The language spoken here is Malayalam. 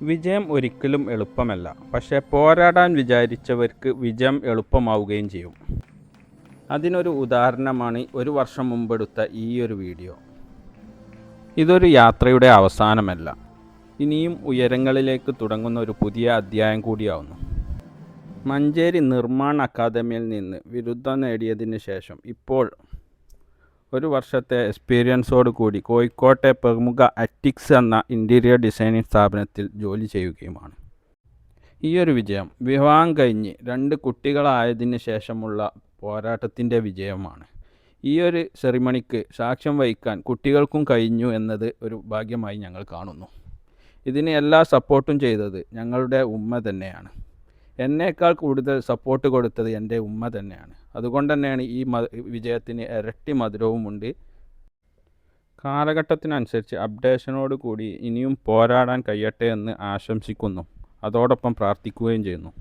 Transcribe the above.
വിജയം ഒരിക്കലും എളുപ്പമല്ല, പക്ഷേ പോരാടാൻ വിചാരിച്ചവർക്ക് വിജയം എളുപ്പമാവുകയും ചെയ്യും. അതിനൊരു ഉദാഹരണമാണ് ഒരു വർഷം മുമ്പെടുത്ത ഈ ഒരു വീഡിയോ. ഇതൊരു യാത്രയുടെ അവസാനമല്ല, ഇനിയും ഉയരങ്ങളിലേക്ക് തുടങ്ങുന്ന ഒരു പുതിയ അധ്യായം കൂടിയാവുന്നു. മഞ്ചേരി നിർമ്മാൺ അക്കാദമിയിൽ നിന്ന് ബിരുദം നേടിയതിന് ശേഷം ഇപ്പോൾ ഒരു വർഷത്തെ എക്സ്പീരിയൻസോട് കൂടി കോഴിക്കോട്ടെ പ്രമുഖ അറ്റിക്സ് എന്ന ഇൻറ്റീരിയർ ഡിസൈനിങ് സ്ഥാപനത്തിൽ ജോലി ചെയ്യുകയുമാണ്. ഈയൊരു വിജയം വിവാഹം കഴിഞ്ഞ് 2 കുട്ടികളായതിന് ശേഷമുള്ള പോരാട്ടത്തിൻ്റെ വിജയമാണ്. ഈയൊരു സെറിമണിക്ക് സാക്ഷ്യം വഹിക്കാൻ കുട്ടികൾക്കും കഴിഞ്ഞു എന്നത് ഒരു ഭാഗ്യമായി ഞങ്ങൾ കാണുന്നു. ഇതിന് എല്ലാ സപ്പോർട്ടും ചെയ്തത് ഞങ്ങളുടെ ഉമ്മ തന്നെയാണ്. എന്നേക്കാൾ കൂടുതൽ സപ്പോർട്ട് കൊടുത്തത് എൻ്റെ ഉമ്മ തന്നെയാണ്. അതുകൊണ്ട് തന്നെയാണ് ഈ വിജയത്തിന് ഇരട്ടി മധുരവുമുണ്ട്. കാലഘട്ടത്തിനനുസരിച്ച് അപ്ഡേഷനോട് കൂടി ഇനിയും പോരാടാൻ കഴിയട്ടെ എന്ന് ആശംസിക്കുന്നു. അതോടൊപ്പം പ്രാർത്ഥിക്കുകയും ചെയ്യുന്നു.